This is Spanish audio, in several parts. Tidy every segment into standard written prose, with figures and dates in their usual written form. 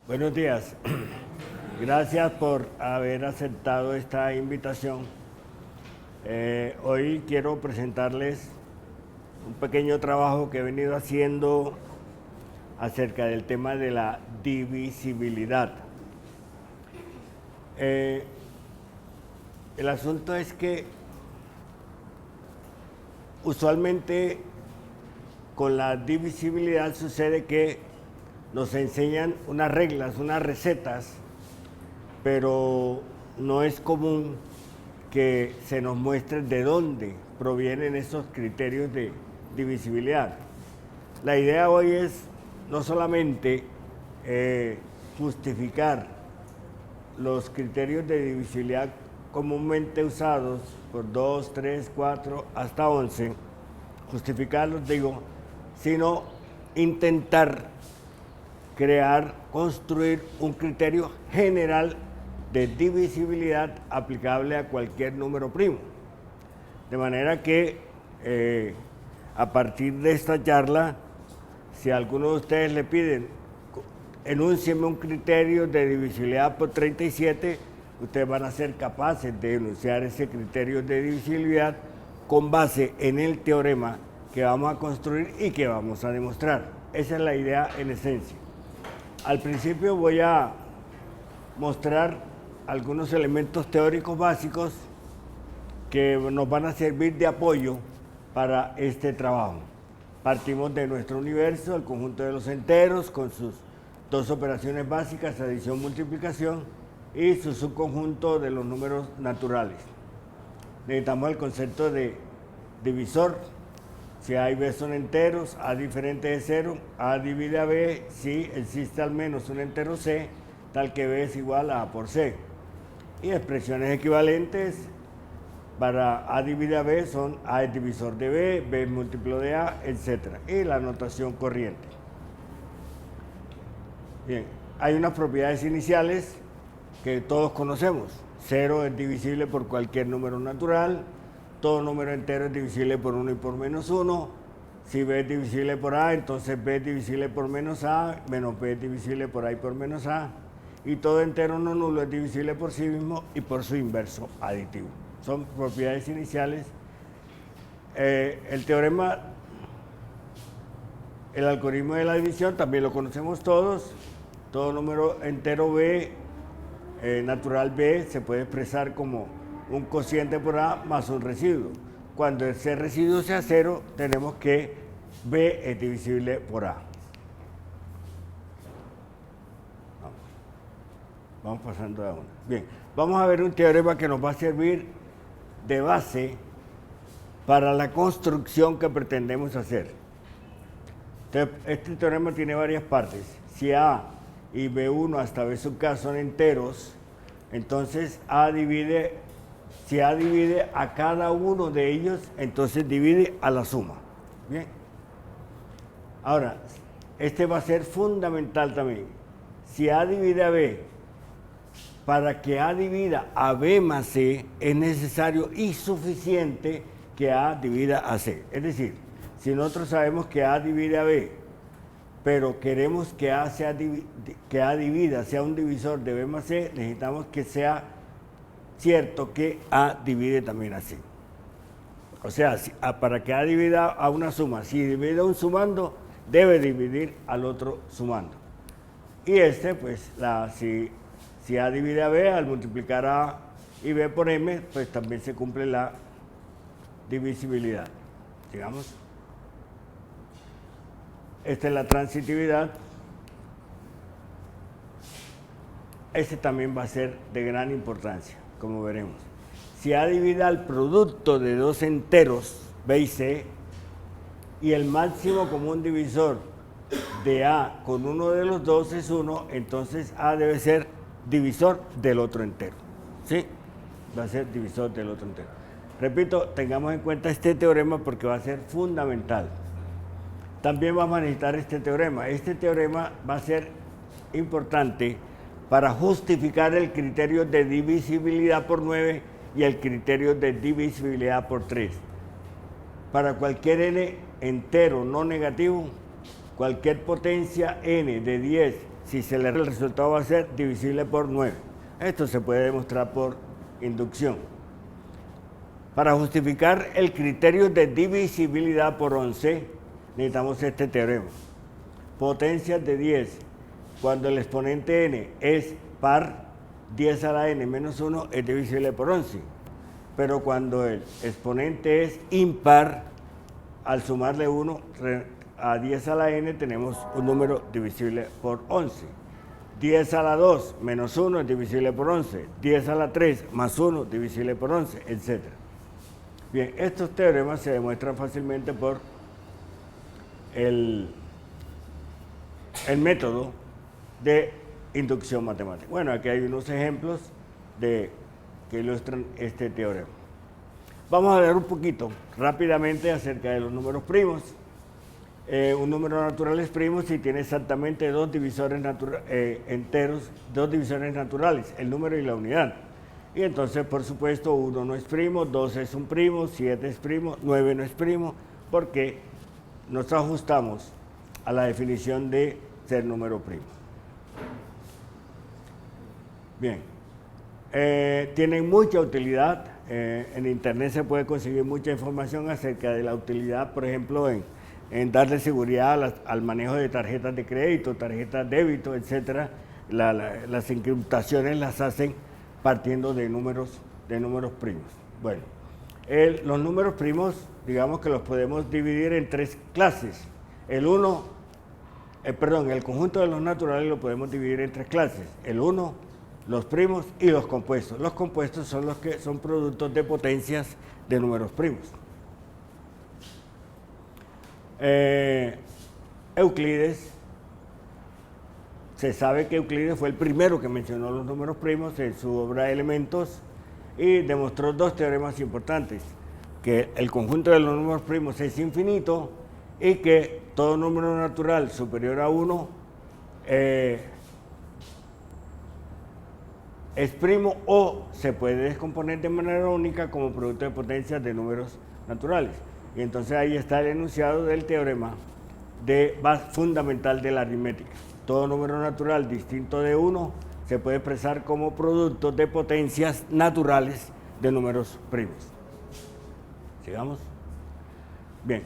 Buenos días. Gracias por haber aceptado esta invitación. Hoy quiero presentarles un pequeño trabajo que he venido haciendo acerca del tema de la divisibilidad. El asunto es que usualmente con la divisibilidad sucede que nos enseñan unas reglas, unas recetas, pero no es común que se nos muestre de dónde provienen esos criterios de divisibilidad. La idea hoy es no solamente justificar los criterios de divisibilidad comúnmente usados por 2, 3, 4, hasta 11, justificarlos, digo, sino intentar construir un criterio general de divisibilidad aplicable a cualquier número primo. De manera que a partir de esta charla, si a alguno de ustedes le piden, enúncieme un criterio de divisibilidad por 37, ustedes van a ser capaces de enunciar ese criterio de divisibilidad con base en el teorema que vamos a construir y que vamos a demostrar. Esa es la idea en esencia. Al principio voy a mostrar algunos elementos teóricos básicos que nos van a servir de apoyo para este trabajo. Partimos de nuestro universo, el conjunto de los enteros, con sus dos operaciones básicas, adición, multiplicación, y su subconjunto de los números naturales. Necesitamos el concepto de divisor. Si A y B son enteros, A diferente de 0, A divide a B si existe al menos un entero C, tal que B es igual a A por C. Y expresiones equivalentes para A divide a B son A es divisor de B, B es múltiplo de A, etc. Y la notación corriente. Bien, hay unas propiedades iniciales que todos conocemos. 0 es divisible por cualquier número natural. Todo número entero es divisible por 1 y por menos 1. Si B es divisible por A, entonces B es divisible por menos A, menos B es divisible por A y por menos A. Y todo entero no nulo es divisible por sí mismo y por su inverso aditivo. Son propiedades iniciales. El teorema, el algoritmo de la división, también lo conocemos todos. Todo número entero B, natural B, se puede expresar como un cociente por A más un residuo. Cuando ese residuo sea 0, tenemos que B es divisible por A. Vamos pasando a una. Bien, vamos a ver un teorema que nos va a servir de base para la construcción que pretendemos hacer. Entonces, este teorema tiene varias partes. Si A y B1 hasta B sub K son enteros, entonces si A divide a cada uno de ellos, entonces divide a la suma. Bien. Ahora, este va a ser fundamental también. Si A divide a B, para que A divida a B más C, es necesario y suficiente que A divida a C. Es decir, si nosotros sabemos que A divide a B, pero queremos que A divida, sea un divisor de B más C, necesitamos que sea cierto que A divide también a C. O sea, para que A divida a una suma, si divide a un sumando, debe dividir al otro sumando. Y pues, si A divide a B, al multiplicar A y B por M, pues también se cumple la divisibilidad. Digamos, esta es la transitividad. Este también va a ser de gran importancia, como veremos. Si A divide al producto de dos enteros, B y C, y el máximo común divisor de A con uno de los dos es 1, entonces A debe ser divisor del otro entero. ¿Sí? Va a ser divisor del otro entero. Repito, tengamos en cuenta este teorema porque va a ser fundamental. También vamos a necesitar este teorema. Este teorema va a ser importante para justificar el criterio de divisibilidad por 9 y el criterio de divisibilidad por 3. Para cualquier n entero no negativo, cualquier potencia n de 10 si el resultado va a ser divisible por 9. Esto se puede demostrar por inducción. Para justificar el criterio de divisibilidad por 11, necesitamos este teorema. Potencias de 10, cuando el exponente n es par, 10 a la n menos 1 es divisible por 11. Pero cuando el exponente es impar, al sumarle 1 a 10 a la n tenemos un número divisible por 11. 10 a la 2 menos 1 es divisible por 11. 10 a la 3 más 1 divisible por 11, etc. Bien, estos teoremas se demuestran fácilmente por el método de inducción matemática. Bueno, aquí hay unos ejemplos que ilustran este teorema. Vamos a ver un poquito rápidamente acerca de los números primos. Un número natural es primo si tiene exactamente dos divisores enteros, dos divisores naturales, el número y la unidad. Y entonces, por supuesto, 1 no es primo, 2 es un primo, 7 es primo, 9 no es primo, porque nos ajustamos a la definición de ser número primo. Bien, tienen mucha utilidad. En internet se puede conseguir mucha información acerca de la utilidad, por ejemplo, en darle seguridad al manejo de tarjetas de crédito, tarjetas de débito, etc. Las encriptaciones las hacen partiendo de números primos. Bueno, los números primos, digamos que los podemos dividir en tres clases. El conjunto de los naturales lo podemos dividir en tres clases. El 1, los primos y los compuestos. Los compuestos son los que son productos de potencias de números primos. Euclides, se sabe que Euclides fue el primero que mencionó los números primos en su obra de Elementos y demostró dos teoremas importantes: que el conjunto de los números primos es infinito y que todo número natural superior a 1 es primo o se puede descomponer de manera única como producto de potencias de números naturales. Y entonces ahí está el enunciado del teorema fundamental de la aritmética. Todo número natural distinto de 1 se puede expresar como producto de potencias naturales de números primos. ¿Sigamos? Bien.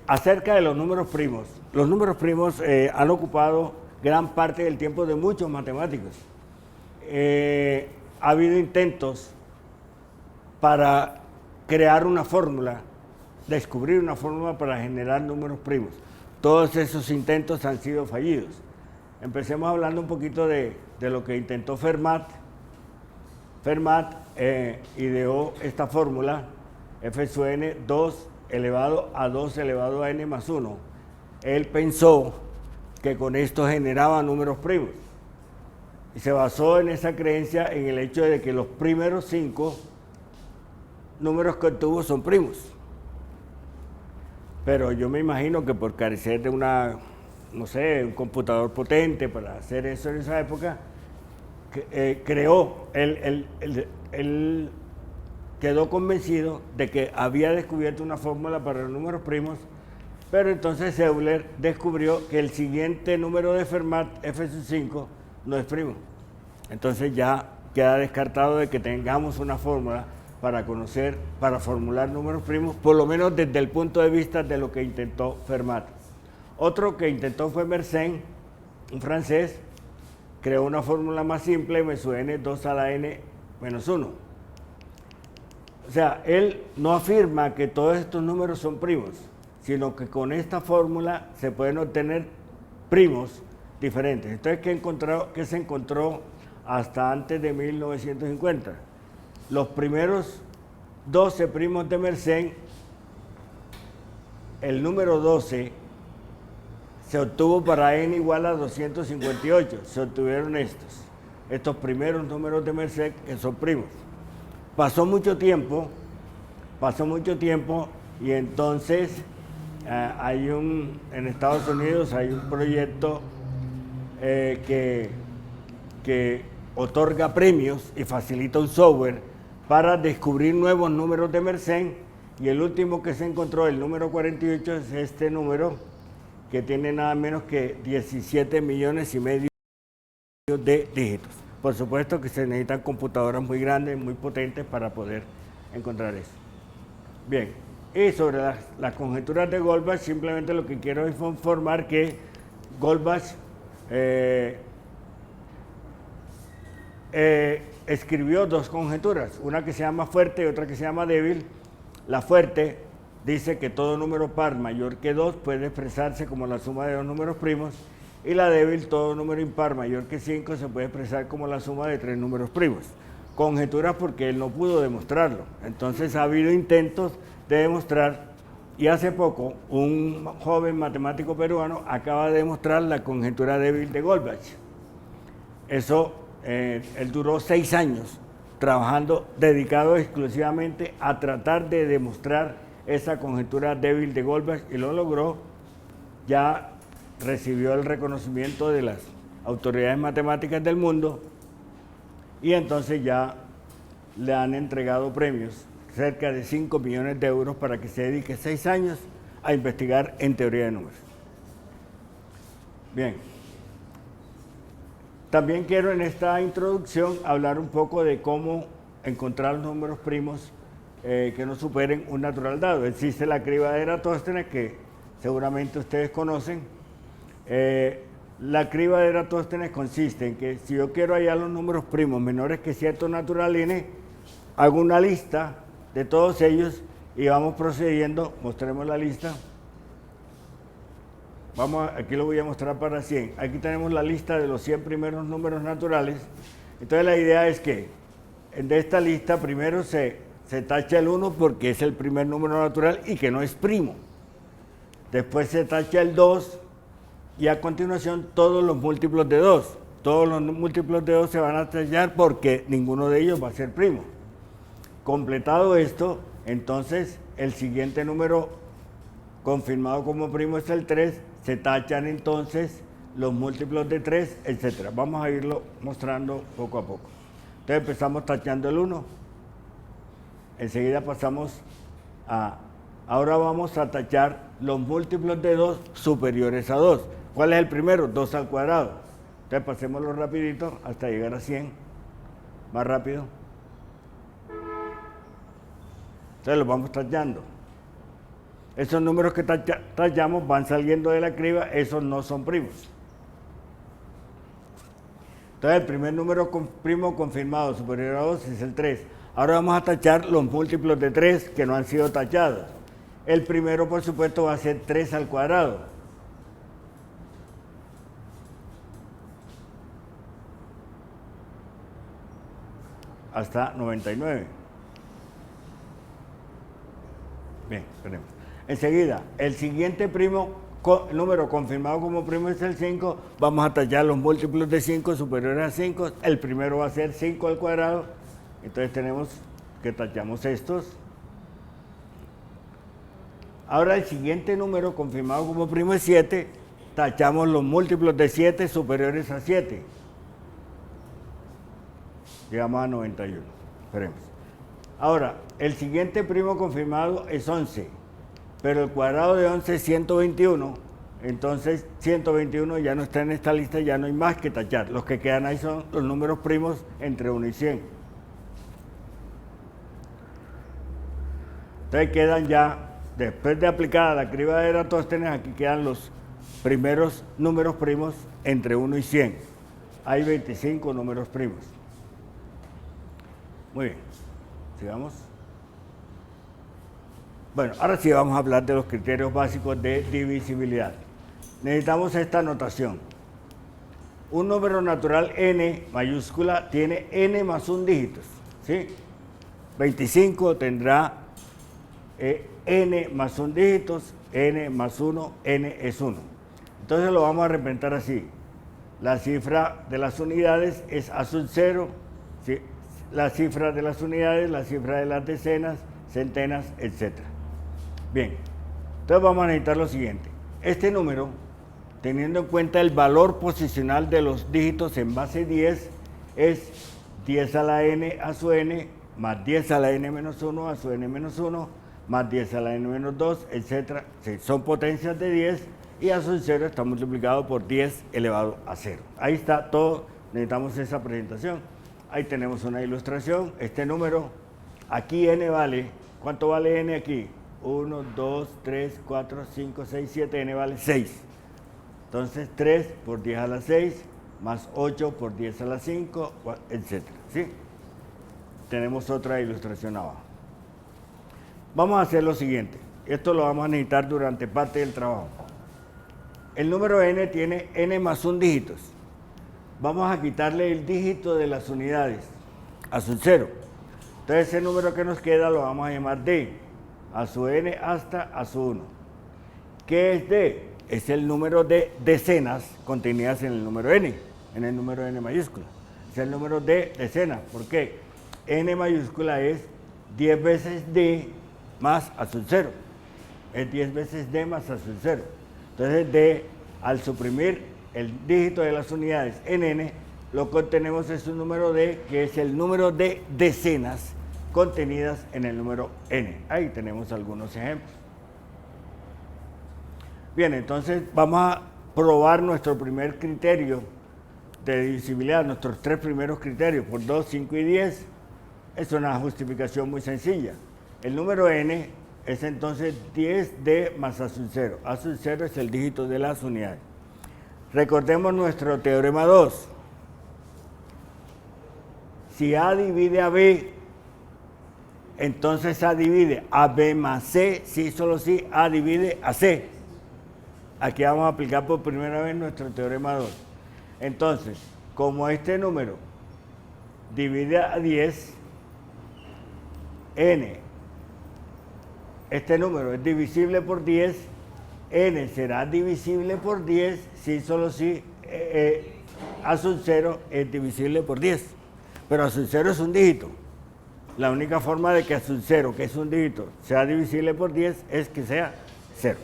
Acerca de los números primos han ocupado gran parte del tiempo de muchos matemáticos. Ha habido intentos para crear una fórmula, descubrir una fórmula para generar números primos. Todos esos intentos han sido fallidos. Empecemos hablando un poquito de lo que intentó Fermat. Fermat ideó esta fórmula, f sub n 2 elevado a 2 elevado a n más 1. Él pensó que con esto generaba números primos. Y se basó en esa creencia en el hecho de que los primeros 5 números que obtuvo son primos. Pero yo me imagino que por carecer de un computador potente para hacer eso en esa época, él quedó convencido de que había descubierto una fórmula para los números primos, pero entonces Euler descubrió que el siguiente número de Fermat, f sub 5, no es primo. Entonces ya queda descartado de que tengamos una fórmula para formular números primos, por lo menos desde el punto de vista de lo que intentó Fermat. Otro que intentó fue Mersenne, un francés, creó una fórmula más simple, m sub n 2 a la n menos 1. O sea, él no afirma que todos estos números son primos, sino que con esta fórmula se pueden obtener primos diferentes. Entonces, ¿qué se encontró hasta antes de 1950? Los primeros 12 primos de Mersenne, el número 12 se obtuvo para n igual a 258. Se obtuvieron estos primeros números de Mersenne que son primos. Pasó mucho tiempo y entonces en Estados Unidos hay un proyecto que otorga premios y facilita un software para descubrir nuevos números de Mersenne, y el último que se encontró, el número 48, es este número que tiene nada menos que 17 millones y medio de dígitos. Por supuesto que se necesitan computadoras muy grandes, muy potentes para poder encontrar eso. Bien, y sobre las conjeturas de Goldbach, simplemente lo que quiero es informar que Goldbach escribió dos conjeturas, una que se llama fuerte y otra que se llama débil. La fuerte dice que todo número par mayor que 2 puede expresarse como la suma de dos números primos, y la débil, todo número impar mayor que 5 se puede expresar como la suma de tres números primos. Conjeturas porque él no pudo demostrarlo. Entonces ha habido intentos de demostrar, y hace poco un joven matemático peruano acaba de demostrar la conjetura débil de Goldbach. Eso, él duró 6 años trabajando, dedicado exclusivamente a tratar de demostrar esa conjetura débil de Goldbach, y lo logró. Ya recibió el reconocimiento de las autoridades matemáticas del mundo, y entonces ya le han entregado premios, cerca de 5 millones de euros, para que se dedique 6 años a investigar en teoría de números. Bien. También quiero en esta introducción hablar un poco de cómo encontrar los números primos que no superen un natural dado. Existe la criba de Eratóstenes, que seguramente ustedes conocen. La criba de Eratóstenes consiste en que si yo quiero hallar los números primos menores que cierto natural n, hago una lista de todos ellos y vamos procediendo. Mostremos la lista. Aquí lo voy a mostrar para 100. Aquí tenemos la lista de los 100 primeros números naturales. Entonces la idea es que de esta lista primero se tacha el 1 porque es el primer número natural y que no es primo. Después se tacha el 2 y a continuación todos los múltiplos de 2. Todos los múltiplos de 2 se van a tachar porque ninguno de ellos va a ser primo. Completado esto, entonces el siguiente número confirmado como primo es el 3, se tachan entonces los múltiplos de 3, etc. Vamos a irlo mostrando poco a poco. Entonces empezamos tachando el 1, enseguida pasamos ahora vamos a tachar los múltiplos de 2 superiores a 2. ¿Cuál es el primero? 2 al cuadrado. Entonces pasémoslo rapidito hasta llegar a 100, más rápido. Entonces los vamos tachando. Esos números que tachamos van saliendo de la criba, esos no son primos. Entonces el primer número primo confirmado superior a 2 es el 3. Ahora vamos a tachar los múltiplos de 3 que no han sido tachados. El primero, por supuesto, va a ser 3 al cuadrado. Hasta 99. Bien, tenemos. Enseguida, el siguiente número confirmado como primo es el 5. Vamos a tachar los múltiplos de 5 superiores a 5. El primero va a ser 5 al cuadrado. Entonces tenemos que tachamos estos. Ahora el siguiente número confirmado como primo es 7. Tachamos los múltiplos de 7 superiores a 7. Llegamos a 91. Esperemos. Ahora, el siguiente primo confirmado es 11. Pero el cuadrado de 11 es 121, entonces 121 ya no está en esta lista, ya no hay más que tachar. Los que quedan ahí son los números primos entre 1 y 100. Entonces quedan ya, después de aplicada la criba de Eratóstenes, aquí quedan los primeros números primos entre 1 y 100. Hay 25 números primos. Muy bien, sigamos. Bueno, ahora sí vamos a hablar de los criterios básicos de divisibilidad. Necesitamos esta notación. Un número natural n mayúscula tiene n más un dígitos, ¿sí? 25 tendrá n más un dígitos, n más 1, n es 1. Entonces lo vamos a representar así. La cifra de las unidades es a sub 0, ¿sí? La cifra de las unidades, la cifra de las decenas, centenas, etc. Bien, entonces vamos a necesitar lo siguiente. Este número, teniendo en cuenta el valor posicional de los dígitos en base 10, es 10 a la n a su n, más 10 a la n menos 1 a su n menos 1, más 10 a la n menos 2, etc. Sí, son potencias de 10, y a sub 0 está multiplicado por 10 elevado a 0. Ahí está todo, necesitamos esa presentación. Ahí tenemos una ilustración, este número, aquí n vale, ¿cuánto vale n aquí? 1, 2, 3, 4, 5, 6, 7, n vale 6. Entonces 3 por 10 a la 6, más 8 por 10 a la 5, etc. ¿Sí? Tenemos otra ilustración abajo. Vamos a hacer lo siguiente. Esto lo vamos a necesitar durante parte del trabajo. El número n tiene n más 1 dígitos. Vamos a quitarle el dígito de las unidades a sub 0. Entonces ese número que nos queda lo vamos a llamar d, a su n hasta a su 1. ¿Qué es d? Es el número de decenas contenidas en el número n, en el número n mayúscula. Es el número de decenas. ¿Por qué? N mayúscula es 10 veces d más a sub 0. Es 10 veces d más a sub 0. Entonces d, al suprimir el dígito de las unidades en n, lo que obtenemos es un número d, que es el número de decenas contenidas en el número n. Ahí tenemos algunos ejemplos. Bien, entonces vamos a probar nuestro primer criterio de divisibilidad, nuestros tres primeros criterios, por 2, 5 y 10. Es una justificación muy sencilla. El número n es entonces 10d más a sub 0. A sub 0 es el dígito de las unidades. Recordemos nuestro teorema 2. Si a divide a b, entonces a divide a b más c, si solo si a divide a c. Aquí vamos a aplicar por primera vez nuestro teorema 2. Entonces, como este número divide a 10, n, este número es divisible por 10, n será divisible por 10 si solo si a sub 0 es divisible por 10. Pero a sub 0 es un dígito. La única forma de que a sub 0, que es un dígito, sea divisible por 10 es que sea 0.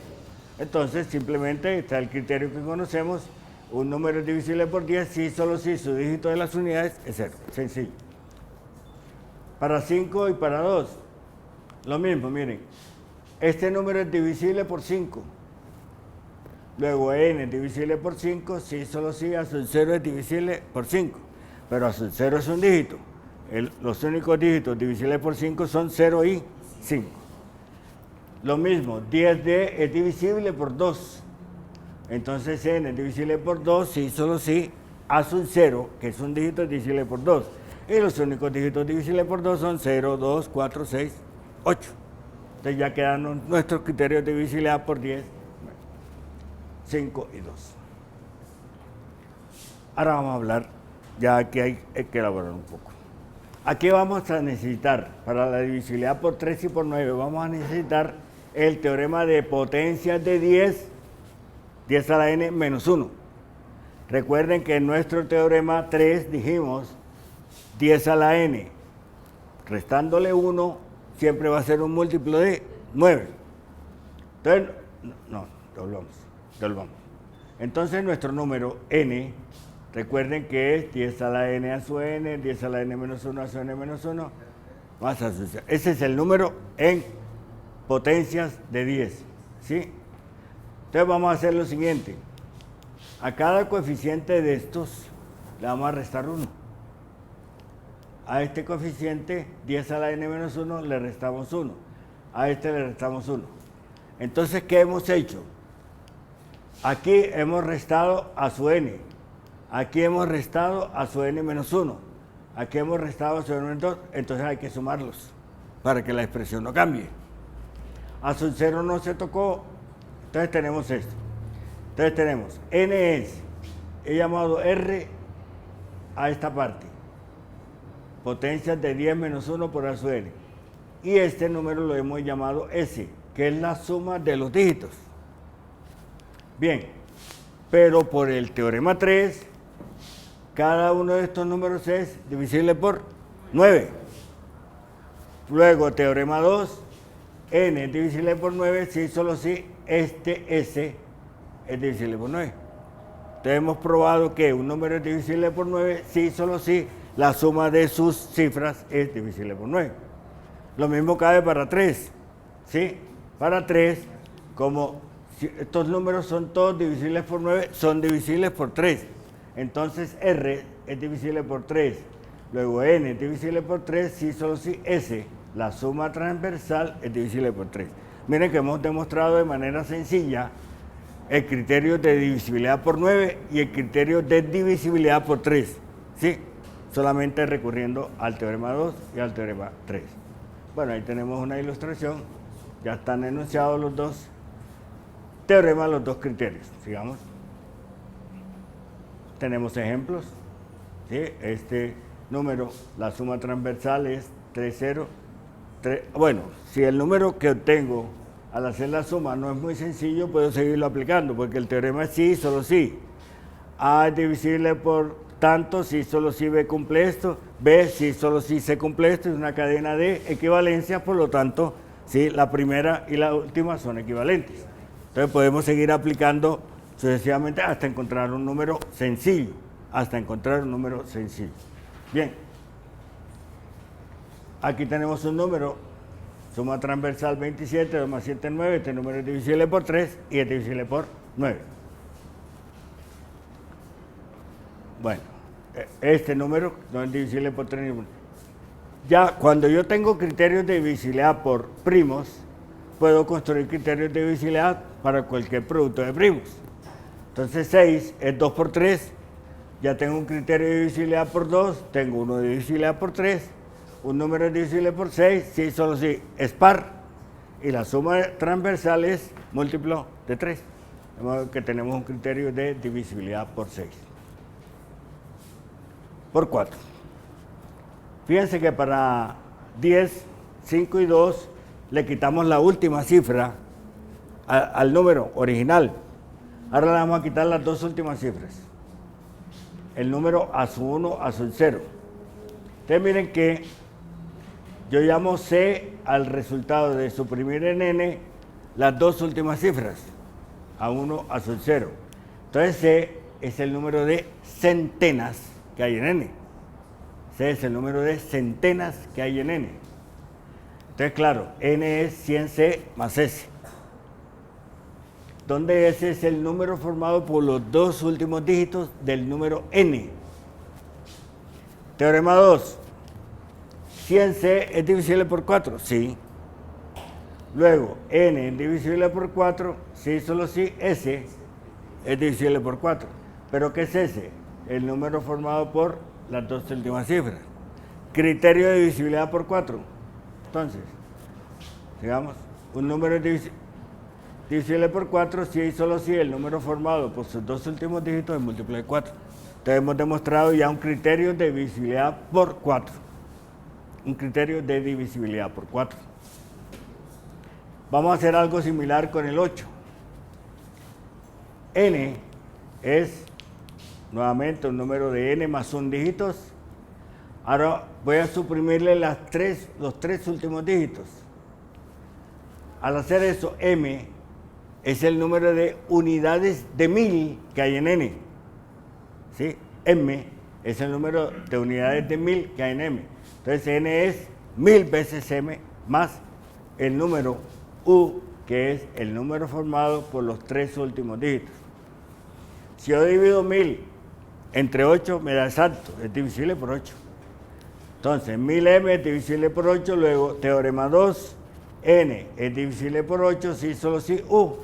Entonces, simplemente está el criterio que conocemos. Un número es divisible por 10 si solo si su dígito de las unidades es 0. Sencillo. Para 5 y para 2, lo mismo, miren. Este número es divisible por 5. Luego n es divisible por 5 si solo si a sub 0 es divisible por 5. Pero a sub 0 es un dígito. Los únicos dígitos divisibles por 5 son 0 y 5. Lo mismo, 10d es divisible por 2. Entonces n es divisible por 2 si solo si a sub 0, que es un dígito, es divisible por 2. Y los únicos dígitos divisibles por 2 son 0, 2, 4, 6, 8. Entonces ya quedan nuestros criterios de divisibilidad por 10, 5 y 2. Ahora vamos a hablar, ya aquí hay que elaborar un poco. Aquí vamos a necesitar, para la divisibilidad por 3 y por 9, vamos a necesitar el teorema de potencias de 10, 10 a la n menos 1. Recuerden que en nuestro teorema 3 dijimos 10 a la n, restándole 1, siempre va a ser un múltiplo de 9. Entonces, devolvamos. Entonces nuestro número n, recuerden que es 10 a la n a su n, 10 a la n menos 1 a su n menos 1, más a su. Ese es el número en potencias de 10, ¿sí? Entonces vamos a hacer lo siguiente. A cada coeficiente de estos le vamos a restar 1. A este coeficiente, 10 a la n menos 1, le restamos 1. A este le restamos 1. Entonces, ¿qué hemos hecho? Aquí hemos restado a su n. Aquí hemos restado a su n menos 1. Aquí hemos restado a su n menos 2. Entonces hay que sumarlos para que la expresión no cambie. A su 0 no se tocó. Entonces tenemos esto. Entonces tenemos n es, he llamado r a esta parte. Potencias de 10 menos 1 por a su n. Y este número lo hemos llamado s, que es la suma de los dígitos. Bien, pero por el teorema 3, cada uno de estos números es divisible por 9. Luego, teorema 2, n es divisible por 9 si solo si este s es divisible por 9. Entonces hemos probado que un número es divisible por 9 si solo si la suma de sus cifras es divisible por 9. Lo mismo cabe para 3, ¿sí? Para 3, como Si estos números son todos divisibles por 9, son divisibles por 3. Entonces R es divisible por 3. Luego N es divisible por 3, si solo si S, la suma transversal, es divisible por 3. Miren que hemos demostrado de manera sencilla el criterio de divisibilidad por 9 y el criterio de divisibilidad por 3. ¿Sí? Solamente recurriendo al teorema 2 y al teorema 3. Bueno, ahí tenemos una ilustración. Ya están enunciados los dos teoremas, los dos criterios. Sigamos. Tenemos ejemplos. ¿Sí? Este número, la suma transversal es 3, 0, 3. Bueno, si el número que obtengo al hacer la suma no es muy sencillo, puedo seguirlo aplicando, porque el teorema es sí, solo sí. A es divisible por tanto, si solo si B cumple esto, B si solo si C cumple esto, es una cadena de equivalencias, por lo tanto, sí, la primera y la última son equivalentes. Entonces podemos seguir aplicando sucesivamente hasta encontrar un número sencillo, Bien, aquí tenemos un número, suma transversal 27, 2 más 7, 9, este número es divisible por 3 y es divisible por 9. Bueno, este número no es divisible por 3 ni por... Ya cuando yo tengo criterios de divisibilidad por primos, puedo construir criterios de divisibilidad para cualquier producto de primos. Entonces 6 es 2 por 3, ya tengo un criterio de divisibilidad por 2, tengo uno de divisibilidad por 3, un número es divisible por 6, si solo si es par, y la suma transversal es múltiplo de 3. De modo que tenemos un criterio de divisibilidad por 6. Por 4. Fíjense que para 10, 5 y 2 le quitamos la última cifra al número original. Ahora le vamos a quitar las dos últimas cifras. El número a su 1 a su 0. Ustedes miren que yo llamo C al resultado de suprimir en N las dos últimas cifras, a 1 a su 0. Entonces C es el número de centenas que hay en N. C es el número de centenas que hay en N. Entonces, claro, N es 100C más S, donde S es el número formado por los dos últimos dígitos del número N. Teorema 2. 100C es divisible por 4, sí. Luego, N es divisible por 4, sí, solo si S es divisible por 4. ¿Pero qué es S? El número formado por las dos últimas cifras. Criterio de divisibilidad por 4. Entonces, digamos, un número es divisible por 4 si y solo si el número formado por sus dos últimos dígitos es múltiplo de 4. Entonces hemos demostrado ya un criterio de divisibilidad por 4. Un criterio de divisibilidad por 4. Vamos a hacer algo similar con el 8. N es nuevamente un número de N más 1 dígitos. Ahora voy a suprimirle los tres últimos dígitos. Al hacer eso, M es el número de unidades de 1000 que hay en N. ¿Sí? M es el número de unidades de 1000 que hay en M. Entonces N es 1000 veces M más el número U, que es el número formado por los tres últimos dígitos. Si yo divido 1000 entre 8, me da exacto, es divisible por 8. Entonces 1000M es divisible por 8, luego teorema 2, N es divisible por 8, si solo si U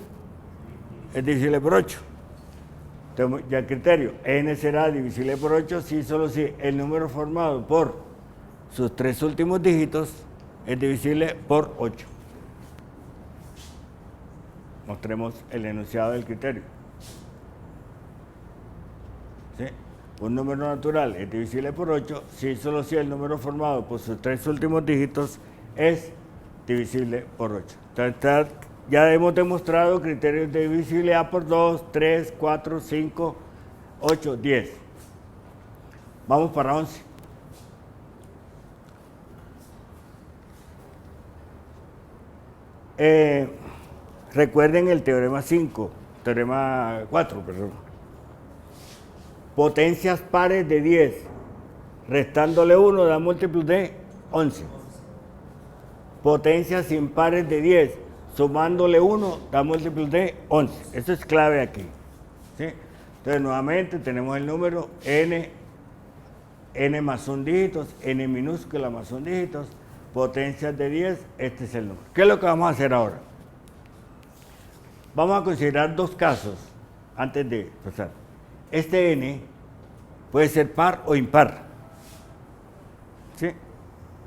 es divisible por 8. Entonces, ya el criterio, N será divisible por 8 si solo si el número formado por sus tres últimos dígitos es divisible por 8. Mostremos el enunciado del criterio. ¿Sí? Un número natural es divisible por 8 si solo si el número formado por sus tres últimos dígitos es divisible por 8. Entonces, ya hemos demostrado criterios de divisibilidad por 2, 3, 4, 5, 8, 10. Vamos para 11. Recuerden el teorema 4, perdón. Potencias pares de 10, restándole 1 da múltiplos de 11. Potencias impares de 10, sumándole 1 da múltiplo de 11. Eso es clave aquí. ¿Sí? Entonces, nuevamente tenemos el número n más un dígitos, n minúscula más un dígitos, potencias de 10, este es el número. ¿Qué es lo que vamos a hacer ahora? Vamos a considerar dos casos antes de pasar. Este n puede ser par o impar. ¿Sí?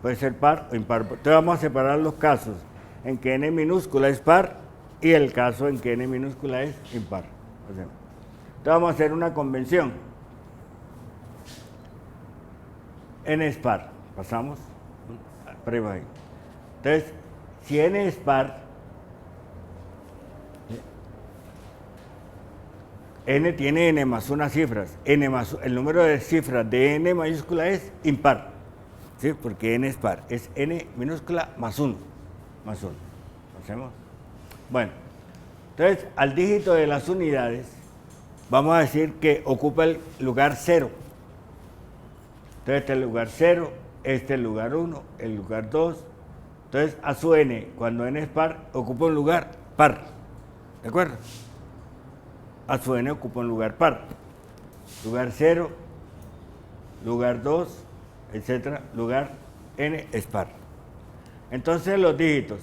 Puede ser par o impar. Entonces vamos a separar los casos en que n minúscula es par y el caso en que n minúscula es impar. Entonces vamos a hacer una convención. N es par. Pasamos. Prueba ahí. Entonces, si n es par, n tiene n más una cifras. El número de cifras de n mayúscula es impar. ¿Sí? Porque n es par. Es n minúscula más 1. Más 1. ¿Hacemos? Bueno. Entonces, al dígito de las unidades, vamos a decir que ocupa el lugar 0. Entonces, este es el lugar 0, este es el lugar 1, el lugar 2. Entonces, a su n, cuando n es par, ocupa un lugar par. ¿De acuerdo? A su n ocupa un lugar par. Lugar 0, lugar 2, etcétera. Lugar n es par. Entonces, los dígitos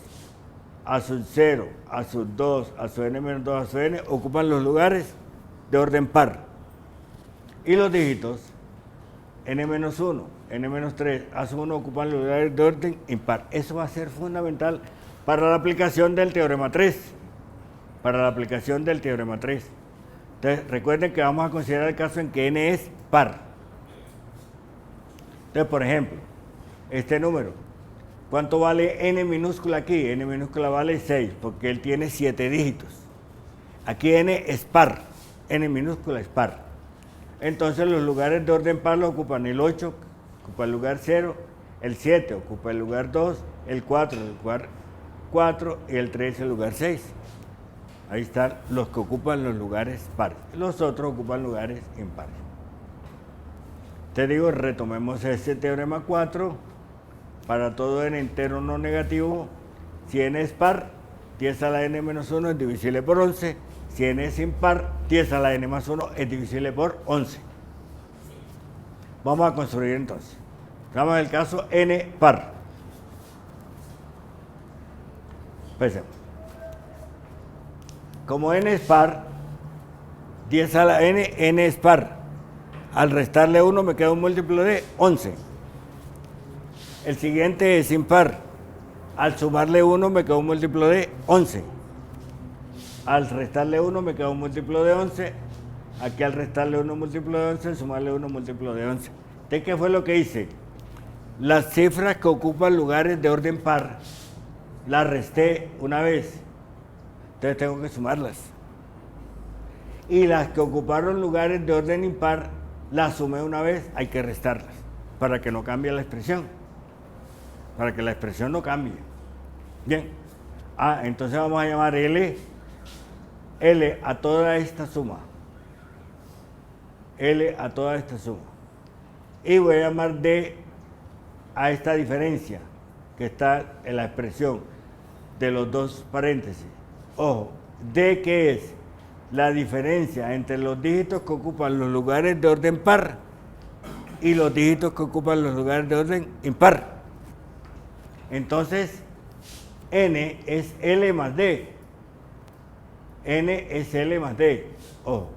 a su 0, a su 2, a su n menos 2, a su n, ocupan los lugares de orden par. Y los dígitos n-1, n-3, a su 1 ocupan los lugares de orden impar. Eso va a ser fundamental para la aplicación del teorema 3. Para la aplicación del teorema 3. Entonces, recuerden que vamos a considerar el caso en que n es par. Entonces, por ejemplo, este número, ¿cuánto vale n minúscula aquí? N minúscula vale 6, porque él tiene 7 dígitos. Aquí n es par, n minúscula es par. Entonces los lugares de orden par lo ocupan el 8, ocupa el lugar 0, el 7 ocupa el lugar 2, el 4 el lugar 4 y el 3 el lugar 6. Ahí están los que ocupan los lugares pares. Los otros ocupan lugares impares. Te digo, retomemos este teorema 4. Para todo n entero no negativo, si n es par, 10 a la n menos 1 es divisible por 11. Si n es impar, 10 a la n más 1 es divisible por 11. Vamos a construir entonces. Vamos al caso n par. Pensemos. Como n es par, 10 a la n es par. Al restarle 1 me queda un múltiplo de 11. El siguiente es impar. Al sumarle 1 me queda un múltiplo de 11. Al restarle 1 me queda un múltiplo de 11. Aquí al restarle 1 múltiplo de 11, al sumarle 1 múltiplo de 11. ¿De qué fue lo que hice? Las cifras que ocupan lugares de orden par, las resté una vez. Entonces tengo que sumarlas. Y las que ocuparon lugares de orden impar, las sumé una vez, hay que restarlas, para que no cambie la expresión. Para que la expresión no cambie. Bien. Entonces vamos a llamar L a toda esta suma. L a toda esta suma. Y voy a llamar D a esta diferencia que está en la expresión de los dos paréntesis. Ojo, D que es la diferencia entre los dígitos que ocupan los lugares de orden par y los dígitos que ocupan los lugares de orden impar. Entonces, n es L más D. N es L más D. Ojo,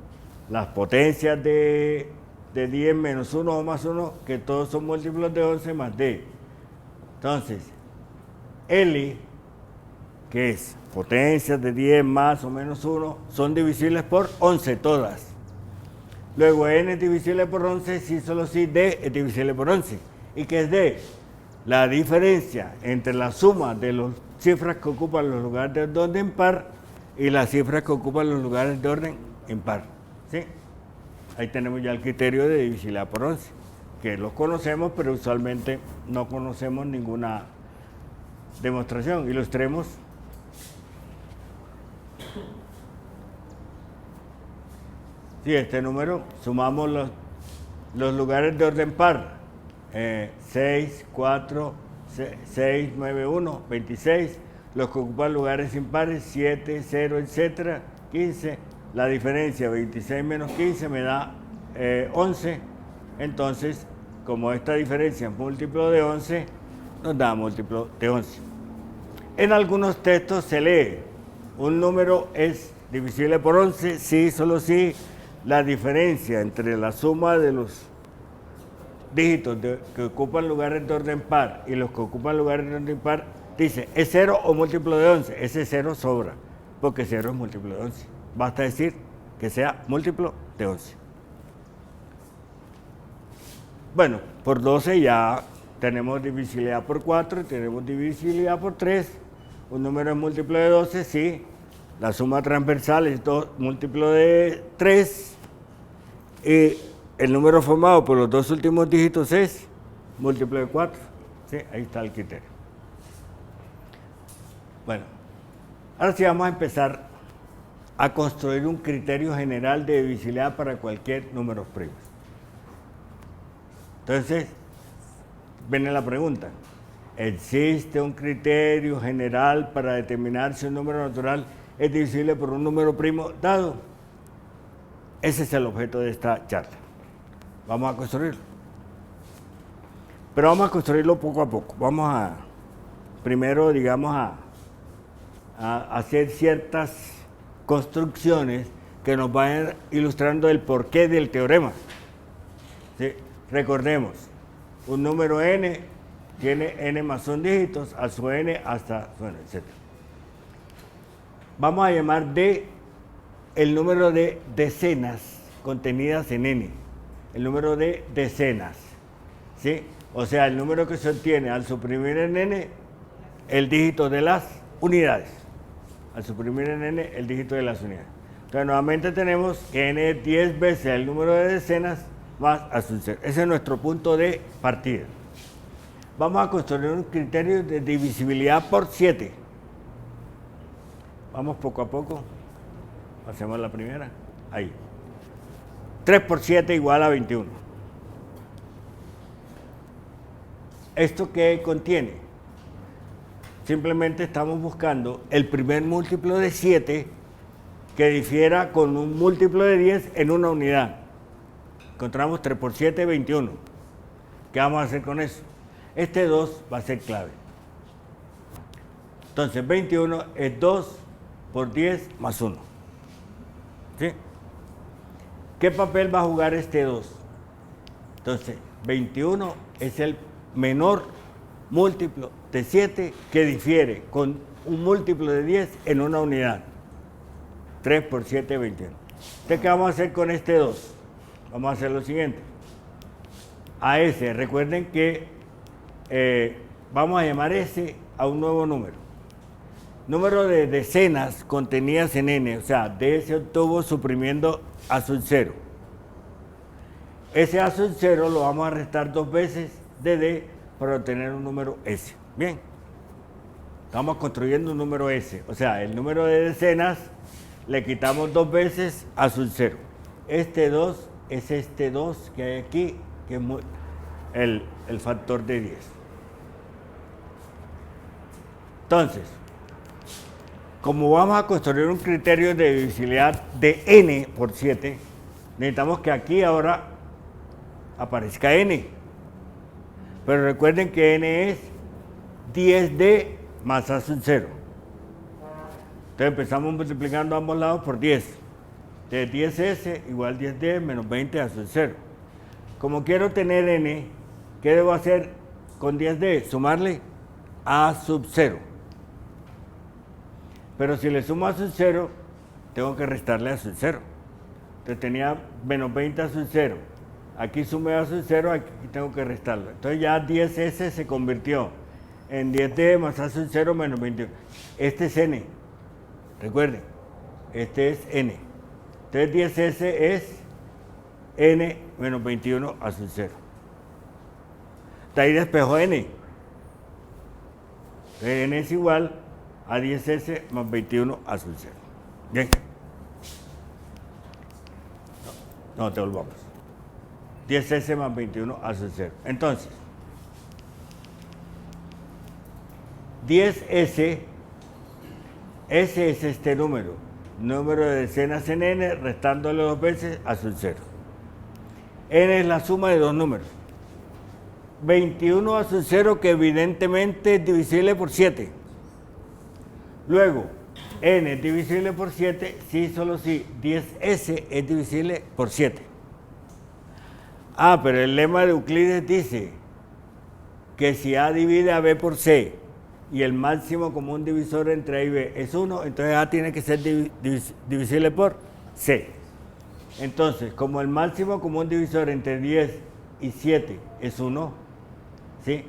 las potencias de 10 menos 1 o más 1, que todos son múltiplos de 11 más D. Entonces, L, que es potencias de 10 más o menos 1, son divisibles por 11 todas. Luego, N es divisible por 11, si solo si D es divisible por 11. ¿Y qué es D? La diferencia entre la suma de las cifras que ocupan los lugares de orden par y las cifras que ocupan los lugares de orden impar. ¿Sí? Ahí tenemos ya el criterio de divisibilidad por 11, que lo conocemos, pero usualmente no conocemos ninguna demostración. Ilustremos. Sí, este número, sumamos los lugares de orden par. 6, 4, 6, 9, 1, 26. los que ocupan lugares impares, 7, 0, etcétera, 15. La diferencia, 26 menos 15, me da 11. Entonces, como esta diferencia es múltiplo de 11, nos da múltiplo de 11. En algunos textos se lee, un número es divisible por 11, sí, solo si la diferencia entre la suma de los dígitos que ocupan lugares de orden par y los que ocupan lugares de orden impar, dice, ¿es 0 o múltiplo de 11? Ese 0 sobra, porque 0 es múltiplo de 11. Basta decir que sea múltiplo de 11. Bueno, por 12 ya tenemos divisibilidad por 4 y tenemos divisibilidad por 3. Un número es múltiplo de 12, sí. La suma transversal es múltiplo de 3. Y el número formado por los dos últimos dígitos es múltiplo de 4. Sí, ahí está el criterio. Bueno, ahora sí vamos a empezar a construir un criterio general de divisibilidad para cualquier número primo. Entonces, viene la pregunta. ¿Existe un criterio general para determinar si un número natural es divisible por un número primo dado? Ese es el objeto de esta charla. Vamos a construirlo. Pero vamos a construirlo poco a poco. Vamos a, primero, digamos, a hacer ciertas construcciones que nos vayan ilustrando el porqué del teorema. ¿Sí? Recordemos, un número n tiene n más 1 dígitos, a su n hasta su n, etc. Vamos a llamar d el número de decenas contenidas en n, el número de decenas, ¿sí? O sea, el número que se obtiene al suprimir en n el dígito de las unidades, al suprimir en n el dígito de las unidades. Entonces, nuevamente tenemos que n es 10 veces el número de decenas más a su 0. Ese es nuestro punto de partida. Vamos a construir un criterio de divisibilidad por 7. Vamos poco a poco. Hacemos la primera. Ahí. 3 por 7 igual a 21. ¿Esto qué contiene? Simplemente estamos buscando el primer múltiplo de 7 que difiera con un múltiplo de 10 en una unidad. Encontramos 3 por 7, 21. ¿Qué vamos a hacer con eso? Este 2 va a ser clave. Entonces, 21 es 2 por 10 más 1. ¿Sí? ¿Qué papel va a jugar este 2? Entonces, 21 es el menor múltiplo de 7 que difiere con un múltiplo de 10 en una unidad. 3 por 7, 21. Entonces, ¿qué vamos a hacer con este 2? Vamos a hacer lo siguiente. A ese, recuerden que vamos a llamar ese a un nuevo número. Número de decenas contenidas en n, o sea, d se obtuvo suprimiendo a sub 0. Ese a sub 0 lo vamos a restar 2 veces de d para obtener un número s. Bien. Estamos construyendo un número s, o sea, el número de decenas le quitamos 2 veces a sub 0. Este 2 es este 2 que hay aquí, que es el factor de 10. Entonces, como vamos a construir un criterio de divisibilidad de n por 7, necesitamos que aquí ahora aparezca n. Pero recuerden que n es 10d más a sub 0. Entonces empezamos multiplicando ambos lados por 10. De 10s igual 10d menos 20 a sub 0. Como quiero tener n, ¿qué debo hacer con 10d? Sumarle a sub 0. Pero si le sumo a sub 0, tengo que restarle a sub 0. Entonces tenía menos 20 a sub 0. Aquí sumé a sub 0, aquí tengo que restarlo. Entonces ya 10s se convirtió en 10d más a sub 0 menos 21. Este es n. Recuerden, este es n. Entonces 10s es n menos 21 a sub 0. De ahí despejo n. Entonces n es igual a 10s más 21 a sub 0. Bien. No, te volvamos. 10s más 21 a sub 0. Entonces, 10s S es este número de decenas en n, restándole 2 veces a su 0. N es la suma de dos números. 21 a su 0, que evidentemente es divisible por 7. Luego, n es divisible por 7 si solo si 10s es divisible por 7. Ah, pero el lema de Euclides dice que si A divide a B por C y el máximo común divisor entre A y B es 1, entonces A tiene que ser divisible por C. Entonces, como el máximo común divisor entre 10 y 7 es 1, ¿sí?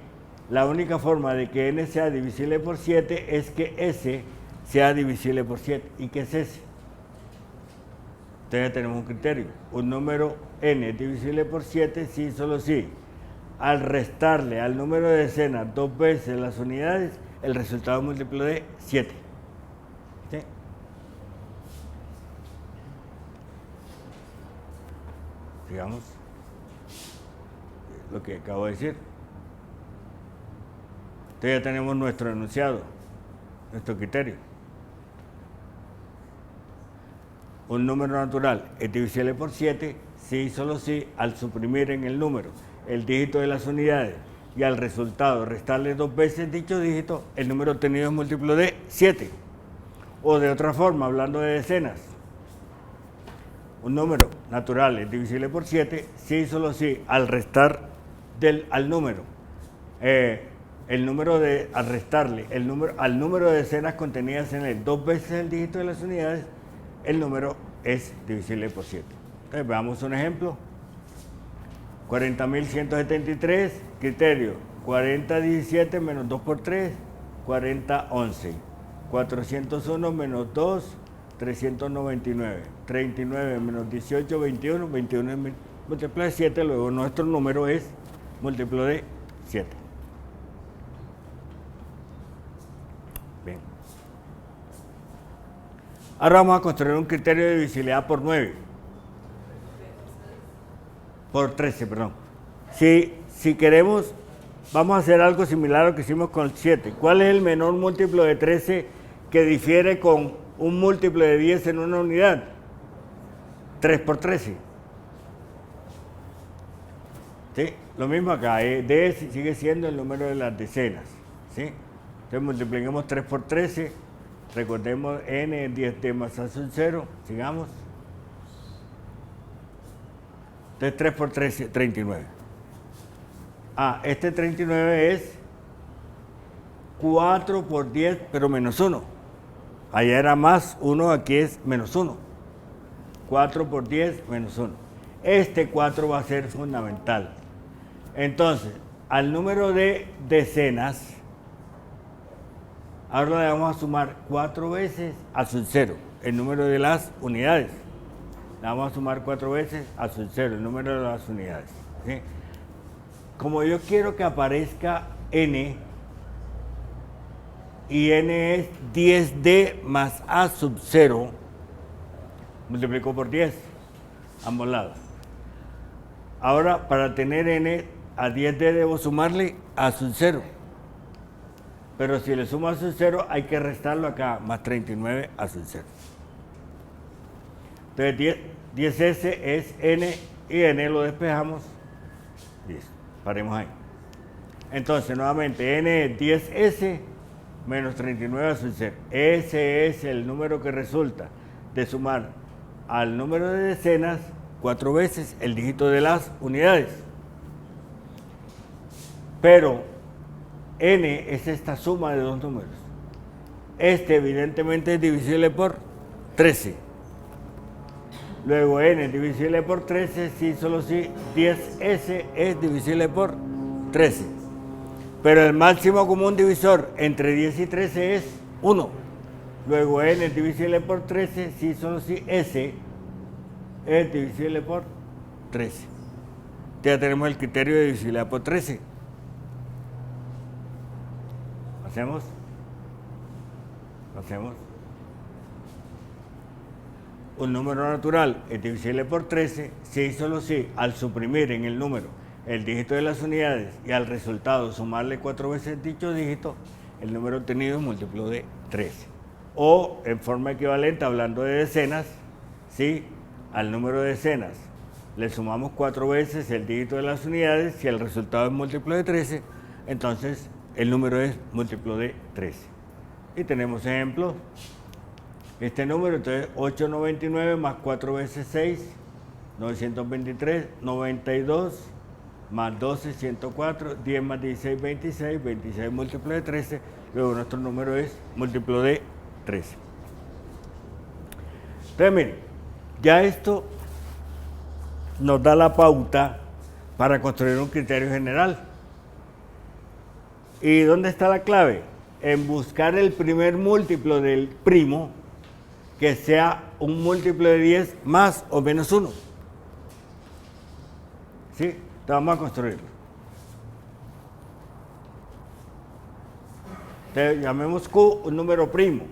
La única forma de que n sea divisible por 7 es que s sea divisible por 7. ¿Y qué es s? Entonces ya tenemos un criterio. Un número n es divisible por 7 si solo si al restarle al número de decenas 2 veces las unidades, el resultado múltiplo de 7. ¿Sí? Digamos lo que acabo de decir. Entonces ya tenemos nuestro enunciado, nuestro criterio. Un número natural es divisible por 7 si y solo si al suprimir en el número el dígito de las unidades y al resultado restarle 2 veces dicho dígito, el número obtenido es múltiplo de 7. O de otra forma, hablando de decenas, un número natural es divisible por 7 si y solo si al restar al restarle al número de decenas contenidas en él 2 veces el dígito de las unidades, el número es divisible por 7. Entonces, veamos un ejemplo. 40.173, criterio, 4017 menos 2 por 3, 4011. 401 menos 2, 399. 39 menos 18, 21. 21 es múltiplo de 7, luego nuestro número es múltiplo de 7. Bien. Ahora vamos a construir un criterio de divisibilidad por 9. Por 13, perdón. Si queremos, vamos a hacer algo similar a lo que hicimos con el 7. ¿Cuál es el menor múltiplo de 13 que difiere con un múltiplo de 10 en una unidad? 3 por 13. ¿Sí? Lo mismo acá, D sigue siendo el número de las decenas. ¿Sí? Entonces multipliquemos 3 por 13. Recordemos n es 10d más a sub 0. Sigamos. Entonces 3 por 13, 39. Este 39 es 4 por 10, pero menos 1. Allá era más 1, aquí es menos 1. 4 por 10 menos 1. Este 4 va a ser fundamental. Entonces, al número de decenas, ahora le vamos a sumar 4 veces a sub 0, el número de las unidades. Le vamos a sumar 4 veces a sub 0, el número de las unidades. ¿Sí? Como yo quiero que aparezca n, y n es 10d más a sub 0, multiplico por 10, ambos lados. Ahora, para tener n, a 10d debo sumarle a sub 0. Pero si le sumo a sub 0, hay que restarlo acá, más 39 a sub 0. Entonces 10s es n y n lo despejamos. Listo, paremos ahí. Entonces nuevamente n es 10s menos 39 a sub 0. Ese es el número que resulta de sumar al número de decenas 4 veces el dígito de las unidades. Pero n es esta suma de dos números. Este evidentemente es divisible por 13. Luego n es divisible por 13 si solo si 10s es divisible por 13. Pero el máximo común divisor entre 10 y 13 es 1. Luego n es divisible por 13 si solo si s es divisible por 13. Ya tenemos el criterio de divisibilidad por 13. ¿Hacemos? Un número natural es divisible por 13 si y solo si al suprimir en el número el dígito de las unidades y al resultado sumarle 4 veces dicho dígito, el número obtenido es múltiplo de 13. o en forma equivalente, hablando de decenas, ¿sí? Al número de decenas le sumamos 4 veces el dígito de las unidades. Si el resultado es múltiplo de 13, entonces el número es múltiplo de 13. Y tenemos ejemplos. Este número, entonces 899 más 4 veces 6, 923, 92, más 12, 104, 10 más 16, 26, 26 múltiplo de 13, luego nuestro número es múltiplo de 13. Entonces miren, ya esto nos da la pauta para construir un criterio general. ¿Y dónde está la clave? En buscar el primer múltiplo del primo que sea un múltiplo de 10 más o menos 1. ¿Sí? Entonces vamos a construirlo. Entonces llamemos Q un número primo.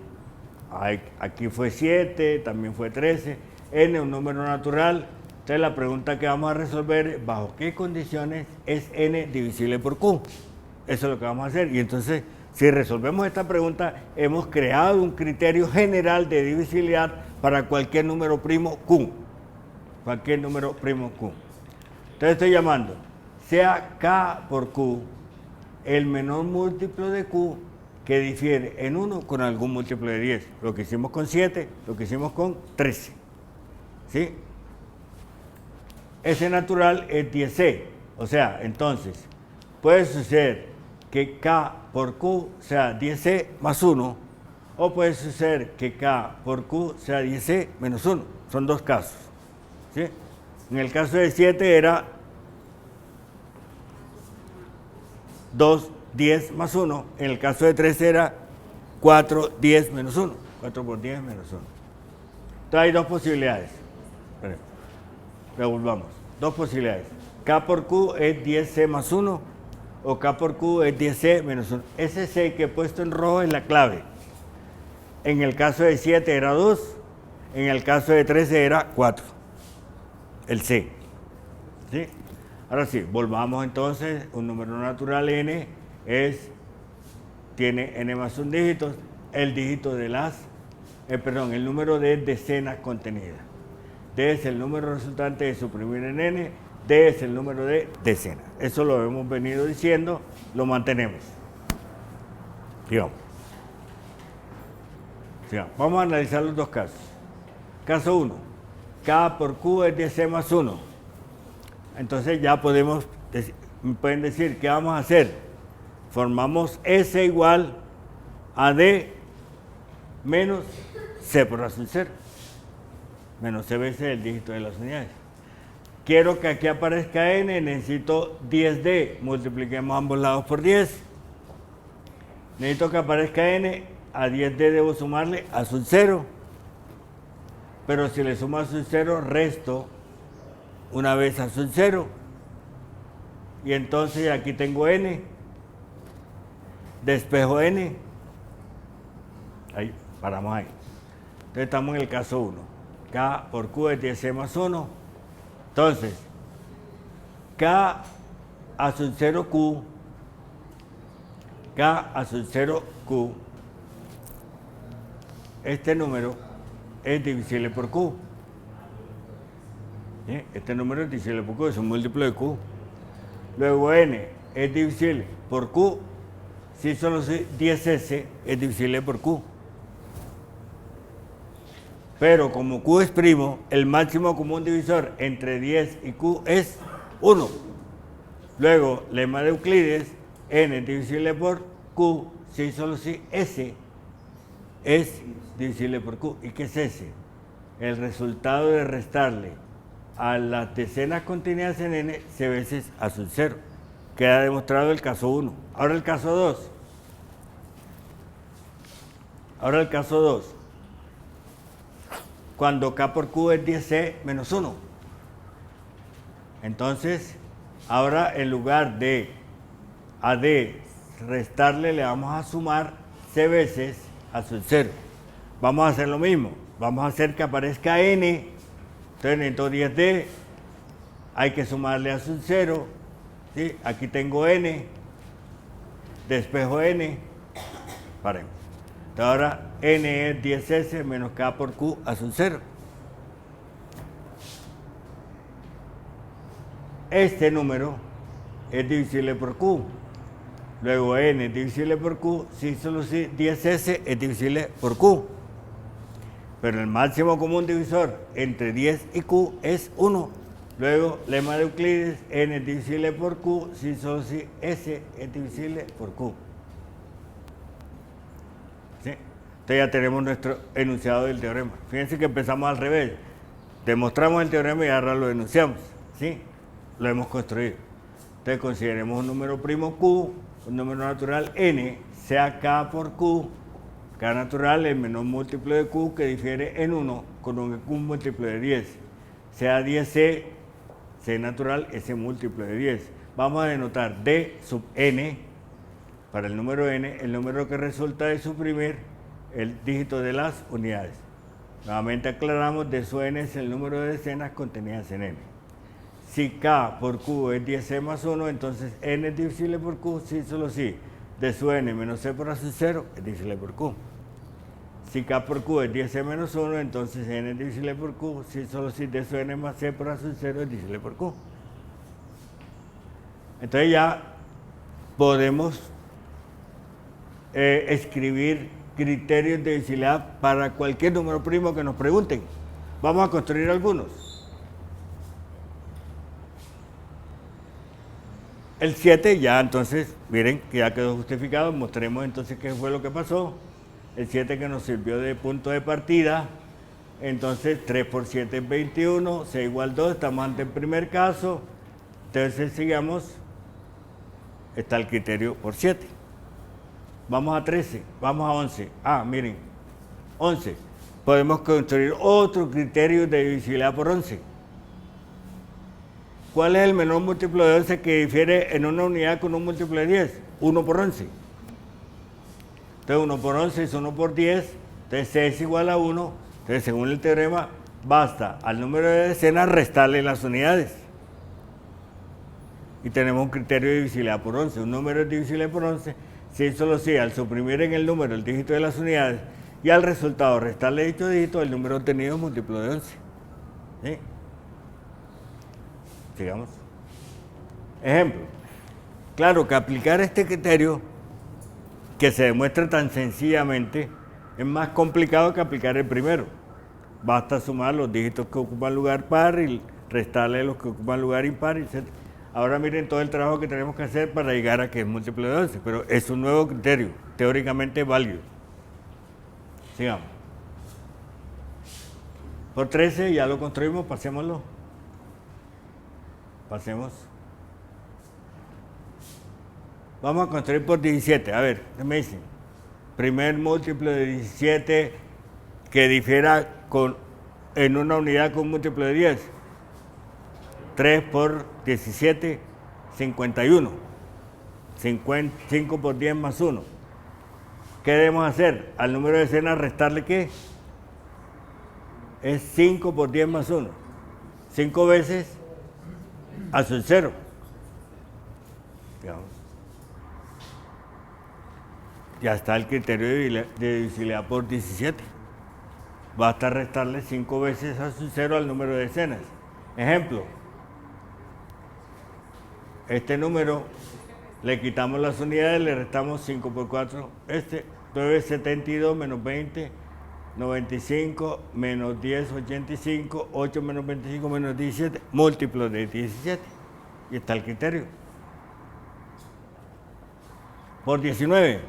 Aquí fue 7, también fue 13. N un número natural. Entonces la pregunta que vamos a resolver es ¿bajo qué condiciones es N divisible por Q? Eso es lo que vamos a hacer. Y entonces, si resolvemos esta pregunta, hemos creado un criterio general de divisibilidad para cualquier número primo Q. Cualquier número primo Q. Entonces estoy llamando, sea K por Q el menor múltiplo de Q que difiere en 1 con algún múltiplo de 10. Lo que hicimos con 7, lo que hicimos con 13. ¿Sí? Ese natural es 10C. O sea, entonces, puede suceder que K por Q sea 10C más 1, o puede suceder que K por Q sea 10C menos 1. Son dos casos. ¿Sí? En el caso de 7 era 2, 10 más 1. En el caso de 13 era 4, 10 menos 1. 4 por 10 menos 1. Entonces hay dos posibilidades. Revolvamos. Dos posibilidades. K por Q es 10C más 1 o K por Q es 10C menos 1. Ese C que he puesto en rojo es la clave. En el caso de 7 era 2, en el caso de 13 era 4. El C. ¿Sí? Ahora sí, volvamos entonces. Un número natural N tiene N más un dígito, el dígito de el número de decenas contenidas. D es el número resultante de suprimir en N, D es el número de decenas. Eso lo hemos venido diciendo, lo mantenemos. Sigamos. Vamos a analizar los dos casos. Caso 1. K por Q es 10C más 1. Entonces ya pueden decir, ¿qué vamos a hacer? Formamos S igual a D menos C por razón 0. Menos C veces el dígito de las unidades. Quiero que aquí aparezca N, necesito 10D. Multipliquemos ambos lados por 10. Necesito que aparezca N, a 10D debo sumarle a su 0. Pero si le sumo a su 0, resto una vez a su 0. Y entonces aquí tengo N. Despejo N. Ahí, paramos ahí. Entonces estamos en el caso 1. K por Q es 10C más 1. Entonces, K a su 0Q, K a su 0Q, este número es divisible por Q. ¿Sí? Este número es divisible por Q, es un múltiplo de Q. Luego N es divisible por Q, si solo 10S es divisible por Q. Pero como Q es primo, el máximo común divisor entre 10 y Q es 1. Luego, lema de Euclides, N es divisible por Q, si y solo si S es divisible por Q. ¿Y qué es S? El resultado de restarle a las decenas contenidas en N C veces a su 0. Queda demostrado el caso 1. Ahora el caso 2. Cuando K por Q es 10C menos 1. Entonces, ahora en lugar de a D restarle, le vamos a sumar C veces a su 0. Vamos a hacer lo mismo. Vamos a hacer que aparezca N. Entonces necesito 10D. Hay que sumarle a su 0. ¿Sí? Aquí tengo N. Despejo N. Paremos. Ahora n es 10s menos k por q a sub 0. Este número es divisible por q. Luego n es divisible por q, si solo si 10s es divisible por q. Pero el máximo común divisor entre 10 y q es 1. Luego, lema de Euclides, n es divisible por q, si solo si s es divisible por q. ¿Sí? Entonces ya tenemos nuestro enunciado del teorema. Fíjense que empezamos al revés. Demostramos el teorema y ahora lo enunciamos. ¿Sí? Lo hemos construido. Entonces consideremos un número primo q, un número natural n, sea k por q. K natural es el menor múltiplo de q que difiere en 1 con un q múltiplo de 10. Sea 10c, c natural, ese múltiplo de 10. Vamos a denotar d sub n, para el número n, el número que resulta de suprimir el dígito de las unidades. Nuevamente aclaramos, d sub n es el número de decenas contenidas en n. Si k por q es 10c más 1, entonces n es divisible por q, si solo si d sub n menos c por a sub 0 es divisible por q. Si k por q es 10c menos 1, entonces n es divisible por q, si solo si d sub n más c por a sub 0 es divisible por q. Entonces ya podemos escribir criterios de divisibilidad para cualquier número primo que nos pregunten. Vamos a construir algunos. El 7 ya entonces, miren que ya quedó justificado, mostremos entonces qué fue lo que pasó. El 7 que nos sirvió de punto de partida, entonces 3 por 7 es 21, c igual 2, estamos ante el primer caso, entonces sigamos, está el criterio por 7. Vamos a 13, vamos a 11, miren, 11, podemos construir otro criterio de divisibilidad por 11. ¿Cuál es el menor múltiplo de 11 que difiere en una unidad con un múltiplo de 10? 1 por 11. Entonces 1 por 11 es 1 por 10, entonces c es igual a 1. Entonces según el teorema, basta al número de decenas restarle las unidades. Y tenemos un criterio de divisibilidad por 11. Un número es divisible por 11 si solo si al suprimir en el número el dígito de las unidades y al resultado restarle dicho dígito, el número obtenido es múltiplo de 11. ¿Sí? Sigamos. Ejemplo. Claro que aplicar este criterio, que se demuestra tan sencillamente, es más complicado que aplicar el primero. Basta sumar los dígitos que ocupan lugar par y restarle los que ocupan lugar impar, etc. Ahora miren todo el trabajo que tenemos que hacer para llegar a que es múltiplo de 11, pero es un nuevo criterio, teóricamente válido. Sigamos. Por 13 ya lo construimos, pasémoslo. Pasemos. Vamos a construir por 17. A ver, ¿qué me dicen? Primer múltiplo de 17 que difiera en una unidad con un múltiplo de 10. 3 por 17, 51. 5 por 10 más 1. ¿Qué debemos hacer? Al número de decenas restarle ¿qué? Es 5 por 10 más 1. 5 veces a sub 0. Ya está el criterio de divisibilidad por 17. Basta restarle 5 veces a sub 0 al número de decenas. Ejemplo. Este número le quitamos las unidades, le restamos 5 por 4. 9 es 72 menos 20, 95 menos 10, 85, 8 menos 25 menos 17, múltiplo de 17. Y está el criterio. Por 19.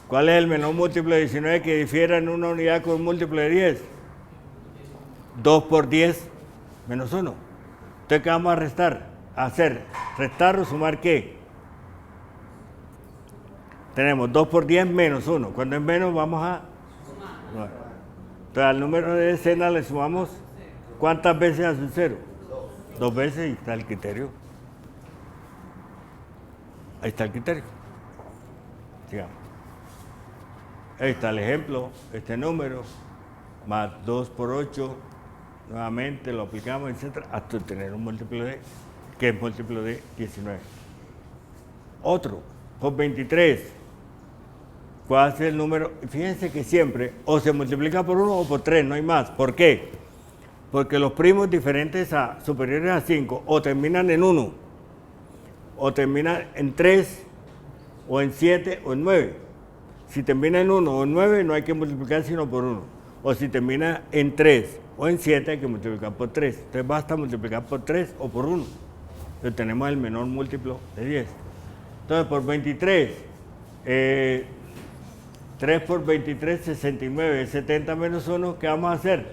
¿Cuál es el menor múltiplo de 19 que difiera en una unidad con un múltiplo de 10? 2 por 10 menos 1. Entonces, ¿qué vamos a restar? ¿Restar o sumar qué? Tenemos 2 por 10 menos 1. Cuando es menos vamos a sumar. Entonces al número de decenas le sumamos ¿cuántas veces a su 0? 2 veces y está el criterio. Ahí está el criterio. Sigamos. Ahí está el ejemplo, este número, más 2 por 8, nuevamente lo aplicamos, etc., hasta obtener un múltiplo de, que es múltiplo de 19. Otro, por 23. ¿Cuál es el número? Fíjense que siempre o se multiplica por 1 o por 3, no hay más. ¿Por qué? Porque los primos diferentes a superiores a 5 o terminan en 1, o terminan en 3, o en 7, o en 9. Si termina en 1 o en 9, no hay que multiplicar sino por 1. O si termina en 3 o en 7, hay que multiplicar por 3. Entonces basta multiplicar por 3 o por 1. Entonces tenemos el menor múltiplo de 10. Entonces por 23, 3 por 23, 69, 70 menos 1, ¿qué vamos a hacer?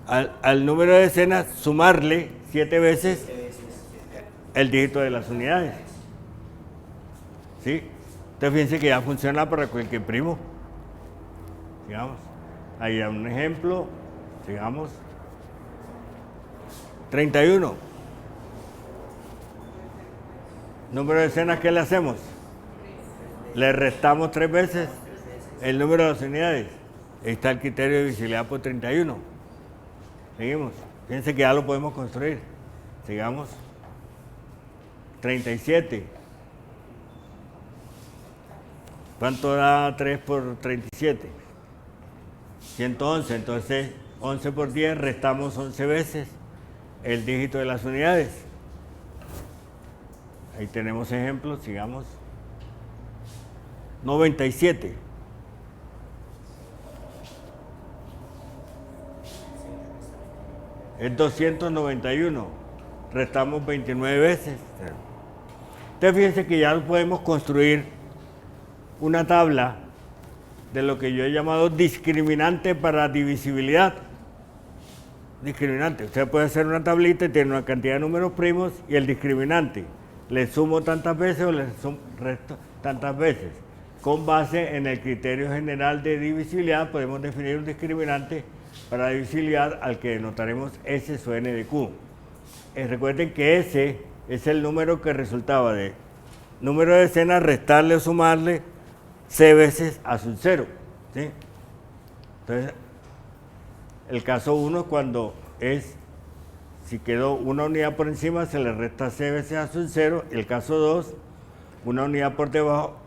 Al número de decenas sumarle 7 veces el dígito de las unidades. ¿Sí? Entonces fíjense que ya funciona para cualquier primo. Sigamos. Ahí hay un ejemplo. Sigamos. 31. Número de decenas, ¿qué le hacemos? Le restamos 3 veces el número de las unidades. Ahí está el criterio de divisibilidad por 31. Seguimos. Fíjense que ya lo podemos construir. Sigamos. 37. ¿Cuánto da 3 por 37? 111. Entonces, 11 por 10, restamos 11 veces el dígito de las unidades. Ahí tenemos ejemplos. Sigamos. 97. Es 291. Restamos 29 veces. Entonces fíjense que ya podemos construir una tabla de lo que yo he llamado discriminante para divisibilidad. Discriminante. Usted puede hacer una tablita y tiene una cantidad de números primos y el discriminante. Le sumo tantas veces o le resto tantas veces. Con base en el criterio general de divisibilidad podemos definir un discriminante para divisibilidad al que denotaremos S sub n de Q. Recuerden que S es el número que resultaba de número de decenas, restarle o sumarle C veces a sub 0. ¿Sí? Entonces, el caso 1 es cuando si quedó una unidad por encima, se le resta C veces a sub 0. El caso 2, una unidad por debajo,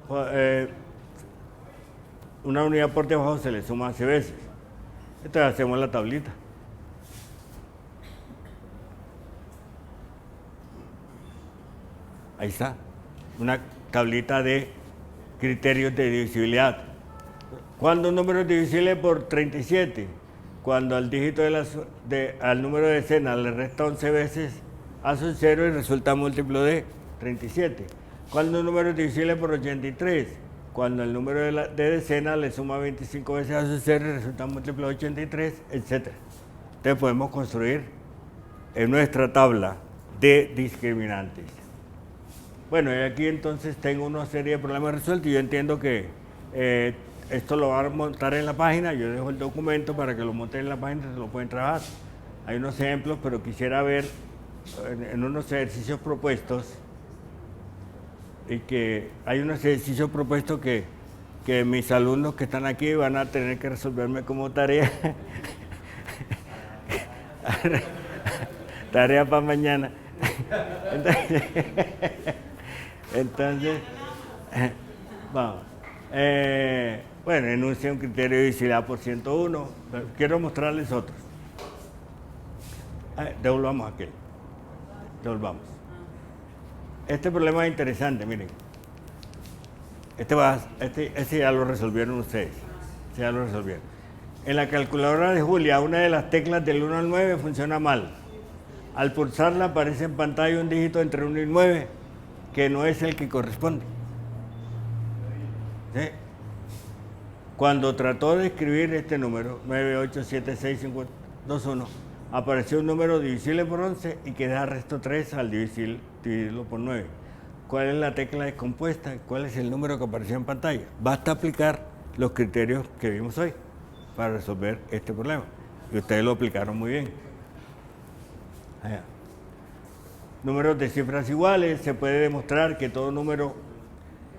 se le suma C veces. Entonces hacemos la tablita. Ahí está, una tablita de criterios de divisibilidad. ¿Cuándo un número es divisible por 37? Cuando al dígito al número de decenas le resta 11 veces a su 0 y resulta múltiplo de 37. ¿Cuándo un número es divisible por 83? Cuando el número de decenas le suma 25 veces a su 0 y resulta múltiplo de 83, etc. Entonces podemos construir en nuestra tabla de discriminantes. Bueno, y aquí entonces tengo una serie de problemas resueltos y yo entiendo que esto lo van a montar en la página. Yo dejo el documento para que lo monten en la página, se lo pueden trabajar. Hay unos ejemplos, pero quisiera ver en unos ejercicios propuestos y que hay unos ejercicios propuestos que mis alumnos que están aquí van a tener que resolverme como tarea. Tarea para mañana. Entonces, vamos. Bueno, enuncia un criterio de divisibilidad por 101. Quiero mostrarles otros. Devolvamos aquel. Devolvamos. Este problema es interesante, miren. Este ya lo resolvieron ustedes. Este ya lo resolvieron. En la calculadora de Julia, una de las teclas del 1 al 9 funciona mal. Al pulsarla aparece en pantalla un dígito entre 1 y 9 que no es el que corresponde. ¿Sí? Cuando trató de escribir este número, 987651, apareció un número divisible por 11 y que da resto 3 al dividirlo por 9. ¿Cuál es la tecla descompuesta? ¿Cuál es el número que apareció en pantalla? Basta aplicar los criterios que vimos hoy para resolver este problema. Y ustedes lo aplicaron muy bien. Allá. Números de cifras iguales. Se puede demostrar que todo número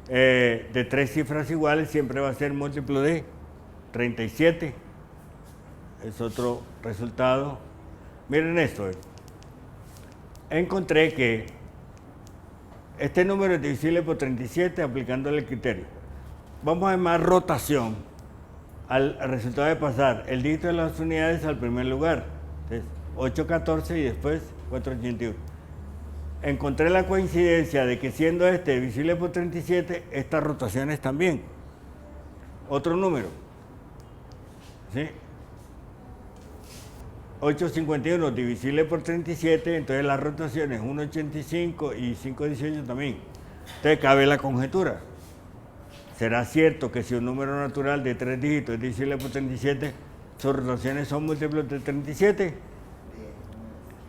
de 3 cifras iguales siempre va a ser múltiplo de 37. Es otro resultado. Miren esto. Encontré que este número es divisible por 37 aplicándole el criterio. vamos a llamar rotación al resultado de pasar el dígito de las unidades al primer lugar. Entonces, 814 y después 481. Encontré la coincidencia de que siendo este divisible por 37, estas rotaciones también. Otro número. ¿Sí? 851 divisible por 37, entonces las rotaciones 185 y 518 también. Entonces cabe la conjetura. ¿Será cierto que si un número natural de 3 dígitos es divisible por 37, sus rotaciones son múltiplos de 37?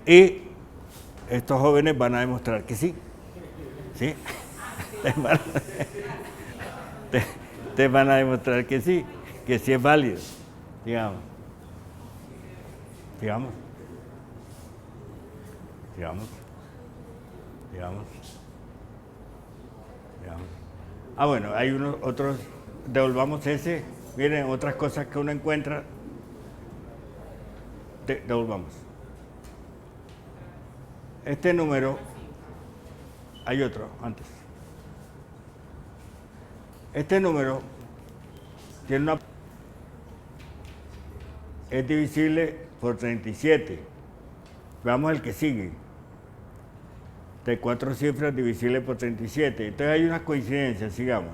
Y estos jóvenes van a demostrar que sí. ¿Sí? Te van a demostrar que sí es válido, digamos. Sigamos. Ah, bueno, hay unos otros, devolvamos ese. Miren, otras cosas que uno encuentra, devolvamos. Este número, hay otro antes. Este número tiene una, es divisible por 37. Veamos el que sigue. De 4 cifras divisible por 37. Entonces hay unas coincidencias, sigamos.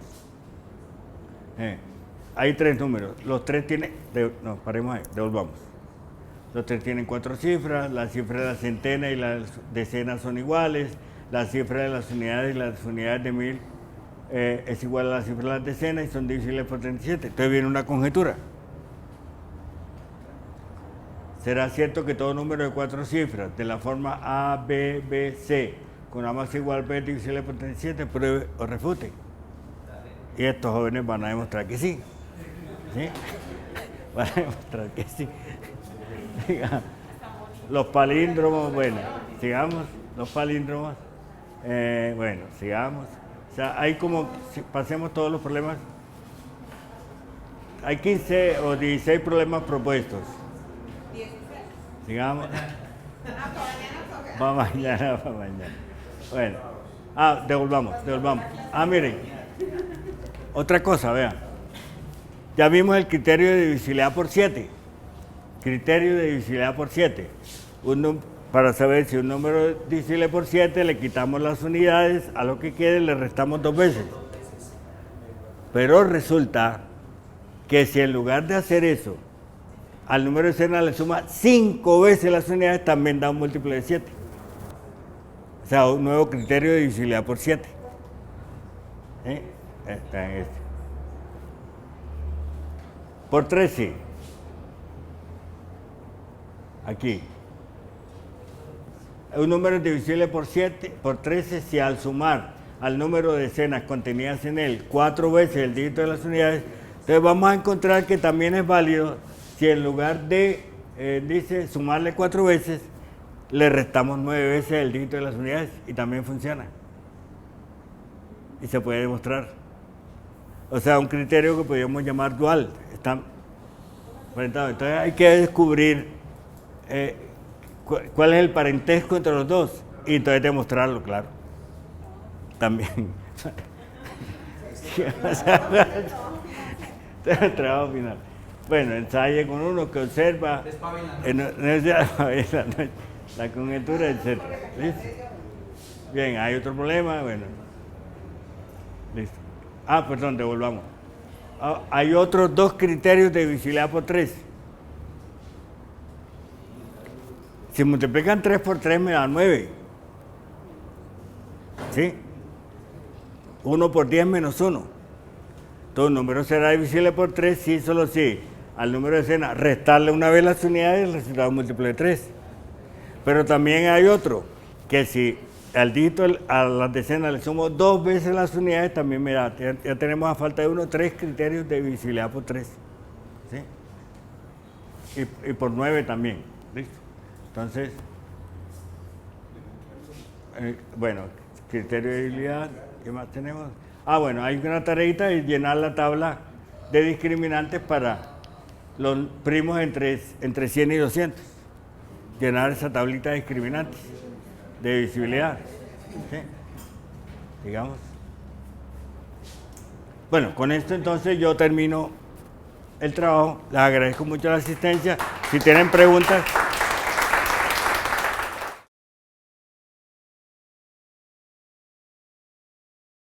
Hay 3 números. Los 3 tienen, no, paremos ahí, devolvamos. Los 3 tienen 4 cifras, la cifra de la centena y las decenas son iguales, la cifra de las unidades y las unidades de 1000 es igual a la cifra de las decenas y son divisibles por 37. Entonces viene una conjetura. ¿Será cierto que todo número de 4 cifras de la forma A, B, B, C con A más igual B divisible por 37 pruebe o refute? Y estos jóvenes van a demostrar que sí. ¿Sí? Van a demostrar que sí. Los palíndromos, bueno, sigamos, los palíndromos, bueno, sigamos. O sea, hay como, si pasemos todos los problemas, hay 15 o 16 problemas propuestos. Sigamos. Para mañana. Bueno, devolvamos. Miren, otra cosa, vean. Ya vimos el criterio de divisibilidad por 7. Criterio de divisibilidad por 7. Para saber si un número es divisible por 7, le quitamos las unidades, a lo que quede le restamos 2 veces. Pero resulta que si en lugar de hacer eso, al número de decenas le suma 5 veces las unidades, también da un múltiplo de 7. O sea, un nuevo criterio de divisibilidad por 7. Está en este. Por 13. Aquí. Un número es divisible por 7, por 13 si al sumar al número de decenas contenidas en él 4 veces el dígito de las unidades, entonces vamos a encontrar que también es válido si en lugar de, dice, sumarle 4 veces, le restamos 9 veces el dígito de las unidades y también funciona. Y se puede demostrar. O sea, un criterio que podríamos llamar dual. Está presentado. Entonces hay que descubrir cuál es el parentesco entre los dos y entonces demostrarlo, claro. También. Trabajo final. Bueno, ensaye con uno que observa la conjetura, etc. ¿Listo? Bien, hay otro problema, bueno. Listo. Perdón, devolvamos. Hay otros 2 criterios de divisibilidad por 3. Si multiplican 3 por 3 me da 9. ¿Sí? 1 por 10 menos 1. Todo número será divisible por 3 si solo si al número de decenas restarle una vez las unidades, el resultado es múltiplo de 3. Pero también hay otro, que si al dígito a las decenas le sumo 2 veces las unidades, también me da. Ya tenemos a falta de 1, 3 criterios de divisibilidad por 3. ¿Sí? Y por 9 también. ¿Listo? Entonces, bueno, criterio de divisibilidad, ¿qué más tenemos? Bueno, hay una tareita de llenar la tabla de discriminantes para los primos entre 100 y 200. Llenar esa tablita de discriminantes de divisibilidad. ¿Sí? Digamos. Bueno, con esto entonces yo termino el trabajo. Les agradezco mucho la asistencia. Si tienen preguntas.